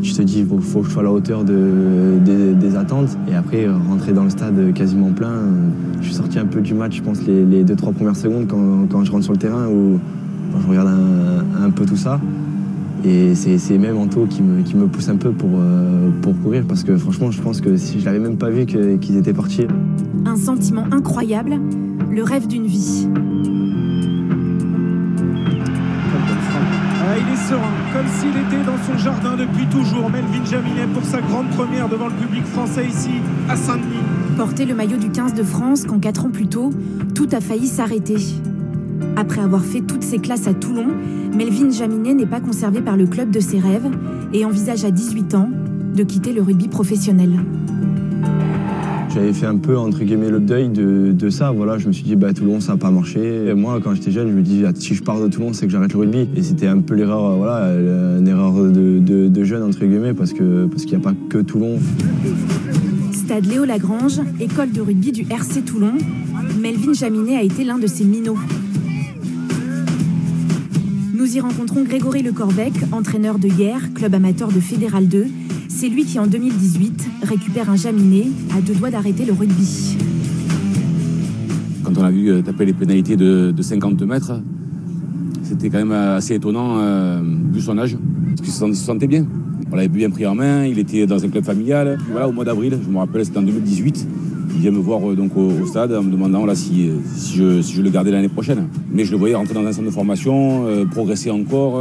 Tu te dis, il faut que je sois à la hauteur des attentes. Et après, rentrer dans le stade quasiment plein, je suis sorti un peu du match, je pense, les 2-3 premières secondes quand je rentre sur le terrain, où je regarde un peu tout ça. Et c'est même Anto qui me pousse un peu pour courir, parce que franchement, je pense que si je l'avais même pas vu qu'ils étaient partis. Un sentiment incroyable, le rêve d'une vie. Il est serein, comme s'il était dans son jardin depuis toujours. Melvin Jaminet pour sa grande première devant le public français ici, à Saint-Denis. Porter le maillot du 15 de France quand 4 ans plus tôt, tout a failli s'arrêter. Après avoir fait toutes ses classes à Toulon, Melvin Jaminet n'est pas conservé par le club de ses rêves et envisage à 18 ans de quitter le rugby professionnel. J'avais fait un peu, entre guillemets, le deuil de ça. Voilà, je me suis dit, Toulon, ça n'a pas marché. Et moi, quand j'étais jeune, je me dis, si je pars de Toulon, c'est que j'arrête le rugby. Et c'était un peu l'erreur, voilà, une erreur de jeune, entre guillemets, parce qu'il n'y a pas que Toulon. Stade Léo Lagrange, école de rugby du RC Toulon. Melvin Jaminet a été l'un de ses minots. Nous y rencontrons Grégory Le Corbec, entraîneur de Hyères, club amateur de Fédéral 2. C'est lui qui, en 2018, récupère un Jaminet à 2 doigts d'arrêter le rugby. Quand on a vu taper les pénalités de 50 mètres, c'était quand même assez étonnant, vu son âge, parce qu'il se sentait bien. On l'avait bien pris en main, il était dans un club familial. Puis voilà, au mois d'avril, je me rappelle, c'était en 2018, il vient me voir donc, au stade en me demandant là, si je le gardais l'année prochaine. Mais je le voyais rentrer dans un centre de formation, progresser encore,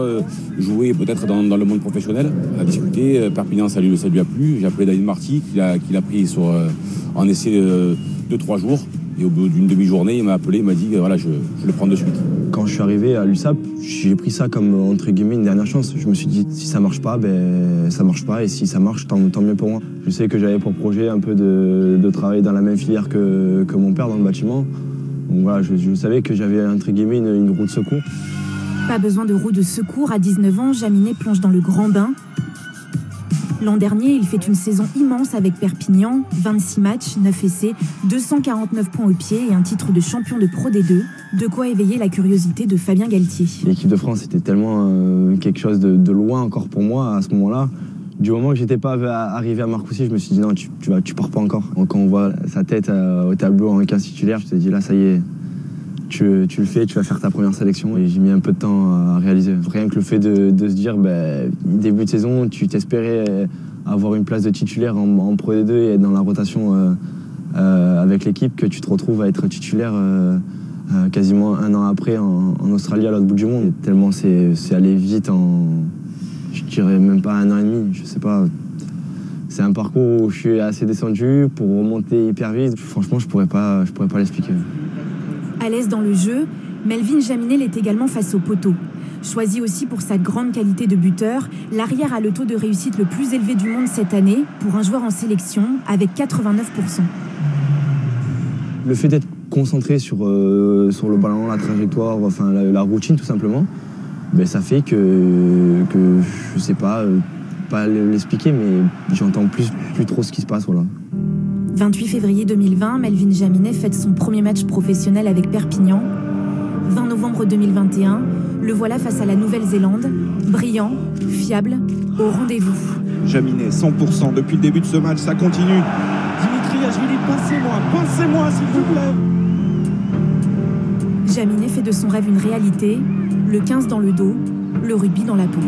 jouer peut-être dans le monde professionnel. On a discuté, Perpignan, ça lui a plu. J'ai appelé David Marty, qu'il a pris en essai 2-3 jours. Et au bout d'une demi-journée, il m'a appelé, il m'a dit voilà, je le prends de suite. Quand je suis arrivé à l'USAP, j'ai pris ça comme, entre guillemets, une dernière chance. Je me suis dit, si ça marche pas, ça marche pas. Et si ça marche, tant mieux pour moi. Je sais que j'avais pour projet un peu de travailler dans la même filière que mon père dans le bâtiment. Donc voilà, je savais que j'avais, entre guillemets, une roue de secours. Pas besoin de roue de secours. À 19 ans, Jaminet plonge dans le grand bain. L'an dernier, il fait une saison immense avec Perpignan, 26 matchs, 9 essais, 249 points au pied et un titre de champion de Pro D2, de quoi éveiller la curiosité de Fabien Galtier. L'équipe de France était tellement quelque chose de loin encore pour moi à ce moment-là. Du moment que j'étais pas arrivé à Marcoussis, je me suis dit non, tu pars pas encore. Quand on voit sa tête au tableau en 15 titulaire, je me suis dit là, ça y est. Tu le fais, tu vas faire ta première sélection. Et j'ai mis un peu de temps à réaliser. Rien que le fait de se dire, début de saison, tu t'espérais avoir une place de titulaire en Pro D2 et être dans la rotation avec l'équipe, que tu te retrouves à être titulaire quasiment un an après en Australie, à l'autre bout du monde. Et tellement c'est allé vite je dirais même pas 1 an et demi, je sais pas. C'est un parcours où je suis assez descendu pour remonter hyper vite. Franchement, je pourrais pas l'expliquer. À l'aise dans le jeu, Melvin Jaminet l'est également face au poteau. Choisi aussi pour sa grande qualité de buteur, l'arrière a le taux de réussite le plus élevé du monde cette année pour un joueur en sélection, avec 89%. Le fait d'être concentré sur le ballon, la trajectoire, enfin la routine tout simplement, ça fait que je sais pas l'expliquer, mais j'entends plus trop ce qui se passe. Voilà. 28 février 2020, Melvin Jaminet fête son premier match professionnel avec Perpignan. 20 novembre 2021, le voilà face à la Nouvelle-Zélande, brillant, fiable, au rendez-vous. Jaminet, 100% depuis le début de ce match, ça continue. Dimitri Ajvili, pincez-moi s'il vous plaît. Jaminet fait de son rêve une réalité, le 15 dans le dos, le rugby dans la peau.